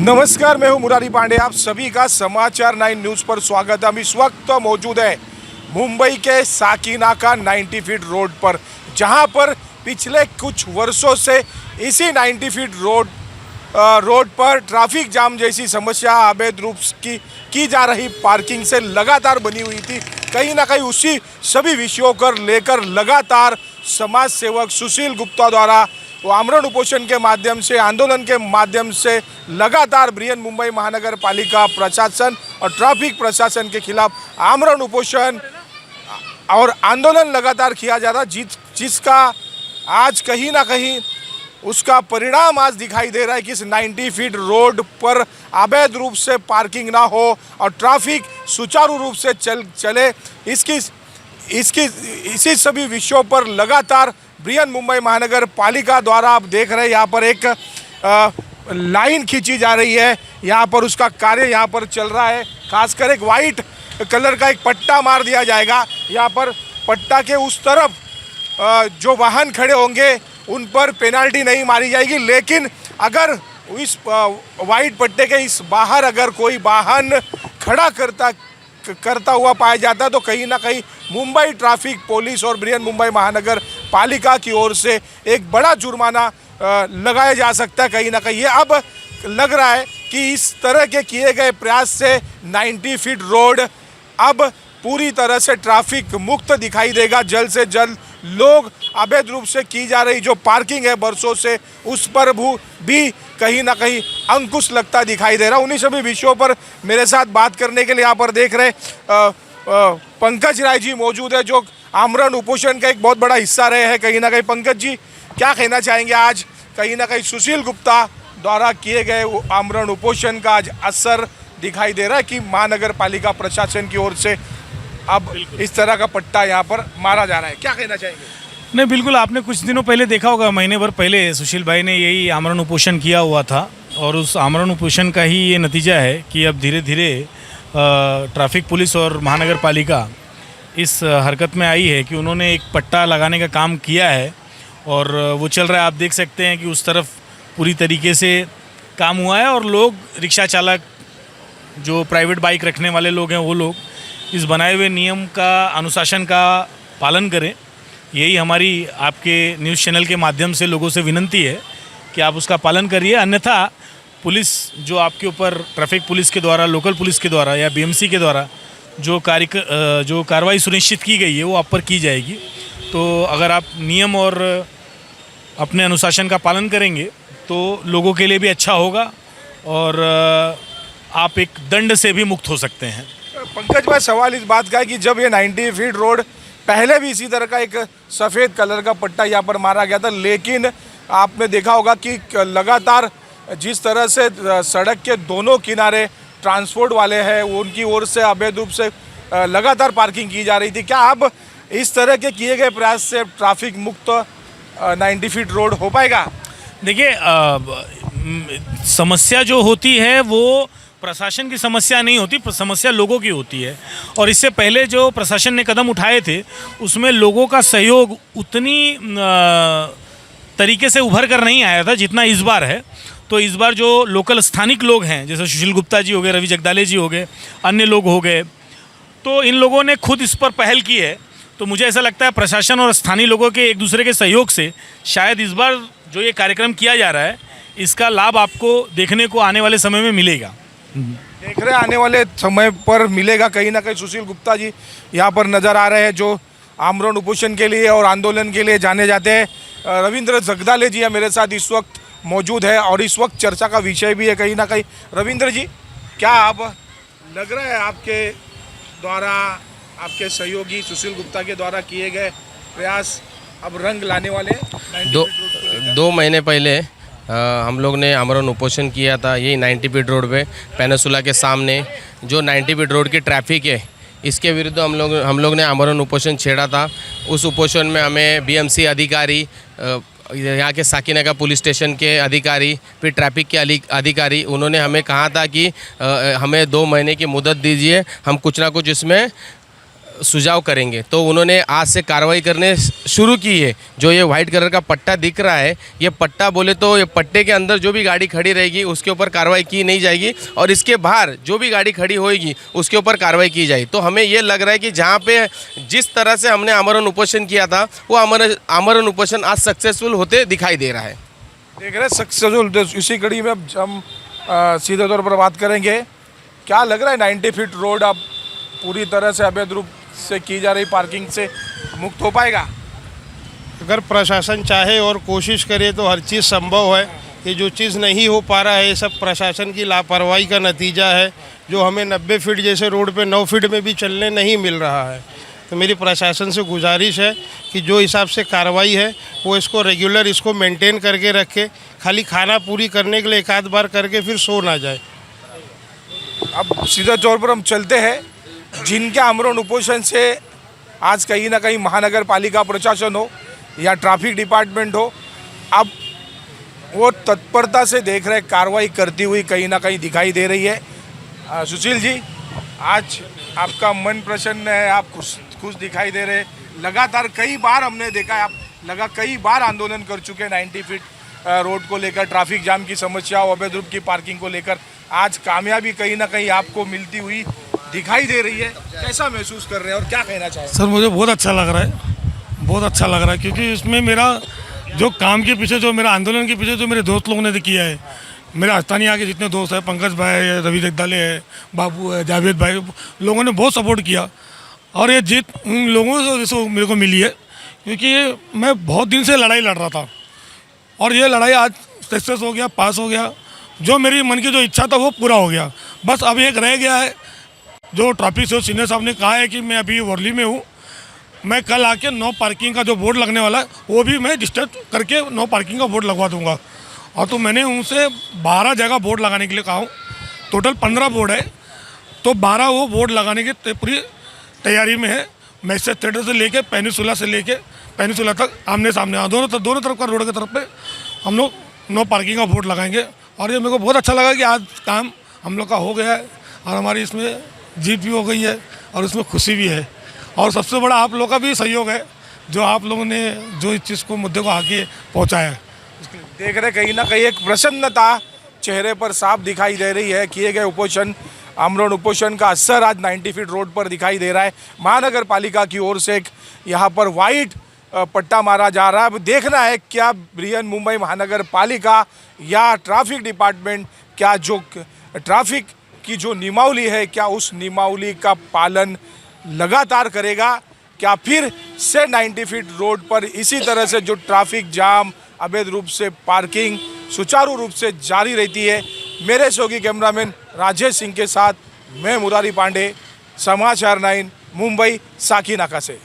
नमस्कार, मैं हूं मुरारी पांडे। आप सभी का समाचार 9 न्यूज़ पर स्वागत है। हम इस वक्त मौजूद है मुंबई के साकीनाका 90 फीट रोड पर, जहां पर पिछले कुछ वर्षों से इसी 90 फीट रोड पर ट्रैफिक जाम जैसी समस्या अवैध रूप की जा रही पार्किंग से लगातार बनी हुई थी। कहीं ना कहीं उसी सभी विषयों को लेकर लगातार समाज सेवक सुशील गुप्ता द्वारा आमरण उपोषण के माध्यम से, आंदोलन के माध्यम से लगातार बृहन मुंबई महानगर पालिका प्रशासन और ट्रैफिक प्रशासन के खिलाफ आमरण उपोषण और आंदोलन लगातार किया जा रहा, जिसका आज कहीं ना कहीं उसका परिणाम आज दिखाई दे रहा है कि इस 90 फीट रोड पर अवैध रूप से पार्किंग ना हो और ट्रैफिक सुचारू रूप से चले। इसी सभी विषयों पर लगातार बृहन मुंबई महानगर पालिका द्वारा आप देख रहे हैं यहाँ पर एक लाइन खींची जा रही है। यहाँ पर उसका कार्य यहाँ पर चल रहा है। खासकर एक वाइट कलर का एक पट्टा मार दिया जाएगा। यहाँ पर पट्टा के उस तरफ जो वाहन खड़े होंगे उन पर पेनाल्टी नहीं मारी जाएगी, लेकिन अगर इस वाइट पट्टे के इस बाहर अगर कोई वाहन खड़ा करता हुआ पाया जाता तो कहीं ना कहीं मुंबई ट्रैफिक पुलिस और बृहन मुंबई महानगर पालिका की ओर से एक बड़ा जुर्माना लगाया जा सकता है। कहीं ना कहीं ये अब लग रहा है कि इस तरह के किए गए प्रयास से 90 फीट रोड अब पूरी तरह से ट्रैफिक मुक्त दिखाई देगा। जल्द से जल्द लोग अवैध रूप से की जा रही जो पार्किंग है बरसों से, उस पर भी कहीं ना कहीं अंकुश लगता दिखाई दे रहा। उन्हीं सभी विषयों पर मेरे साथ बात करने के लिए यहाँ पर देख रहे पंकज राय जी मौजूद है, जो आमरण उपोषण का एक बहुत बड़ा हिस्सा रहे हैं। कहीं ना कहीं पंकज जी, क्या कहना चाहेंगे? आज कहीं ना कहीं सुशील गुप्ता द्वारा किए गए आमरण उपोषण का आज असर दिखाई दे रहा है कि महानगर पालिका प्रशासन की ओर से अब इस तरह का पट्टा यहाँ पर मारा जा रहा है। क्या कहना चाहेंगे? नहीं, बिल्कुल। आपने कुछ दिनों पहले देखा होगा, महीने भर पहले सुशील भाई ने यही आमरण उपोषण किया हुआ था और उस आमरण उपोषण का ही ये नतीजा है कि अब धीरे धीरे ट्रैफिक पुलिस और महानगर पालिका इस हरकत में आई है कि उन्होंने एक पट्टा लगाने का काम किया है और वो चल रहा है। आप देख सकते हैं कि उस तरफ पूरी तरीके से काम हुआ है और लोग, रिक्शा चालक, जो प्राइवेट बाइक रखने वाले लोग हैं, वो लोग इस बनाए हुए नियम का, अनुशासन का पालन करें। यही हमारी आपके न्यूज़ चैनल के माध्यम से लोगों से विनती है कि आप उसका पालन करिए। अन्यथा पुलिस जो आपके ऊपर, ट्रैफिक पुलिस के द्वारा, लोकल पुलिस के द्वारा या बीएमसी के द्वारा जो कार्रवाई सुनिश्चित की गई है वो आप पर की जाएगी। तो अगर आप नियम और अपने अनुशासन का पालन करेंगे तो लोगों के लिए भी अच्छा होगा और आप एक दंड से भी मुक्त हो सकते हैं। पंकज भाई, सवाल इस बात का है कि जब ये 90 फीट रोड पहले भी इसी तरह का एक सफ़ेद कलर का पट्टा यहाँ पर मारा गया था, लेकिन आपने देखा होगा कि लगातार जिस तरह से सड़क के दोनों किनारे ट्रांसपोर्ट वाले हैं, उनकी ओर से अवैध रूप से लगातार पार्किंग की जा रही थी। क्या अब इस तरह के किए गए प्रयास से ट्रैफिक मुक्त 90 फीट रोड हो पाएगा? देखिए, समस्या जो होती है वो प्रशासन की समस्या नहीं होती, समस्या लोगों की होती है। और इससे पहले जो प्रशासन ने कदम उठाए थे उसमें लोगों का सहयोग उतनी तरीके से उभर कर नहीं आया था जितना इस बार है। तो इस बार जो लोकल स्थानिक लोग हैं, जैसे सुशील गुप्ता जी हो गए, रवि जगदाले जी हो गए, अन्य लोग हो गए, तो इन लोगों ने खुद इस पर पहल की है। तो मुझे ऐसा लगता है प्रशासन और स्थानीय लोगों के एक दूसरे के सहयोग से शायद इस बार जो ये कार्यक्रम किया जा रहा है इसका लाभ आपको देखने को आने वाले समय में मिलेगा। देख रहे आने वाले समय पर मिलेगा। कहीं ना कहीं सुशील गुप्ता जी यहाँ पर नज़र आ रहे हैं, जो आमरण उपोषण के लिए और आंदोलन के लिए जाने जाते हैं। रविंद्र जगदाले जी मेरे साथ इस वक्त मौजूद है और इस वक्त चर्चा का विषय भी है कहीं ना कहीं। रविंद्र जी, क्या अब लग रहा है आपके द्वारा, आपके सहयोगी सुशील गुप्ता के द्वारा किए गए प्रयास अब रंग लाने वाले हैं? 2 महीने पहले हम लोग ने आमरण उपोषण किया था यही 90 फीट रोड पे, पेनिसुला के सामने। जो 90 फीट रोड की ट्रैफिक है इसके विरुद्ध हम लोग ने आमरण उपोषण छेड़ा था। उस उपोषण में हमें बीएमसी अधिकारी, यहाँ के साकीनाका पुलिस स्टेशन के अधिकारी, फिर ट्रैफिक के अधिकारी, उन्होंने हमें कहा था कि हमें 2 महीने की मुदत दीजिए, हम कुछ ना कुछ इसमें सुझाव करेंगे। तो उन्होंने आज से कार्रवाई करने शुरू की है। जो ये वाइट कलर का पट्टा दिख रहा है, ये पट्टा बोले तो ये पट्टे के अंदर जो भी गाड़ी खड़ी रहेगी उसके ऊपर कार्रवाई की नहीं जाएगी, और इसके बाहर जो भी गाड़ी खड़ी होएगी उसके ऊपर कार्रवाई की जाएगी। तो हमें ये लग रहा है कि जहाँ पे जिस तरह से हमने आमरण उपोषण किया था, वो आमरण उपोषण आज सक्सेसफुल होते दिखाई दे रहा है। देख रहे सक्सेसफुल। इसी कड़ी में अब हम सीधे तौर पर बात करेंगे। क्या लग रहा है 90 फीट रोड अब पूरी तरह से अवैध रूप से की जा रही पार्किंग से मुक्त हो पाएगा? अगर प्रशासन चाहे और कोशिश करे तो हर चीज़ संभव है। ये जो चीज़ नहीं हो पा रहा है, ये सब प्रशासन की लापरवाही का नतीजा है। जो हमें 90 फीट जैसे रोड पे 9 फीट में भी चलने नहीं मिल रहा है। तो मेरी प्रशासन से गुजारिश है कि जो हिसाब से कार्रवाई है वो इसको रेगुलर इसको मेंटेन करके रखे। खाली खाना पूरी करने के लिए एक आध बार करके फिर सो ना जाए। अब सीधे तौर पर हम चलते हैं। जिनके आमरण उपोषण से आज कहीं ना कहीं महानगर पालिका प्रशासन हो या ट्रैफिक डिपार्टमेंट हो, अब वो तत्परता से देख रहे, कार्रवाई करती हुई कहीं ना कहीं दिखाई दे रही है। सुशील जी, आज आपका मन प्रसन्न है, आप खुश दिखाई दे रहे। लगातार कई बार हमने देखा है, आप कई बार आंदोलन कर चुके हैं 90 फीट रोड को लेकर, ट्रैफिक जाम की समस्या, अवैध रूप की पार्किंग को लेकर। आज कामयाबी कहीं ना कहीं आपको मिलती हुई दिखाई दे रही है। कैसा महसूस कर रहे हैं और क्या कहना चाहें? सर मुझे बहुत अच्छा लग रहा है, बहुत अच्छा लग रहा है, क्योंकि इसमें मेरा जो काम के पीछे, जो मेरा आंदोलन के पीछे जो मेरे दोस्त लोगों ने किया है, मेरे स्थानीय यहाँ के जितने दोस्त हैं, पंकज भाई है, रवि जगदाले है, बाबू है, जावेद भाई, लोगों ने बहुत सपोर्ट किया। और ये जीत उन लोगों से जैसे मेरे को मिली है, क्योंकि मैं बहुत दिन से लड़ाई लड़ रहा था और ये लड़ाई आज सक्सेस हो गया, पास हो गया। जो मेरी मन की जो इच्छा था वो पूरा हो गया। बस अब एक रह गया है, जो ट्रैफिक से सीनियर साहब ने कहा है कि मैं अभी वर्ली में हूँ, मैं कल आके नो पार्किंग का जो बोर्ड लगने वाला है वो भी मैं डिस्टर्ब करके नो पार्किंग का बोर्ड लगवा दूंगा। और तो मैंने उनसे 12 जगह बोर्ड लगाने के लिए कहा हूँ। टोटल 15 बोर्ड है, तो 12 वो बोर्ड लगाने की पूरी तैयारी में है। मैसेज थिएटर से लेके पेनिसुला तक आमने सामने दोनों तरफ का रोड की तरफ पे हम लोग नो पार्किंग का बोर्ड लगाएंगे। और ये मेरे को बहुत अच्छा लगा कि आज काम हम लोग का हो गया है और हमारी इसमें जीत भी हो गई है और इसमें खुशी भी है। और सबसे बड़ा आप लोग का भी सहयोग है, जो आप लोगों ने जो इस चीज़ को, मुद्दे को आगे पहुंचाया है। देख रहे कहीं ना कहीं एक प्रसन्नता चेहरे पर साफ दिखाई दे रही है। किए गए उपोषण, आमरण उपोषण का असर आज 90 फीट रोड पर दिखाई दे रहा है। महानगर पालिका की ओर से एक यहाँ पर वाइट पट्टा मारा जा रहा है। अब देखना है क्या बृहन मुंबई महानगर पालिका या ट्रैफिक डिपार्टमेंट, क्या जो ट्रैफिक की जो नियमावली है, क्या उस नियमावली का पालन लगातार करेगा? क्या फिर से 90 फीट रोड पर इसी तरह से जो ट्रैफिक जाम, अवैध रूप से पार्किंग सुचारू रूप से जारी रहती है? मेरे सहयोगी कैमरामैन राजेश सिंह के साथ मैं मुरारी पांडे, समाचार 9 मुंबई साकीनाका से।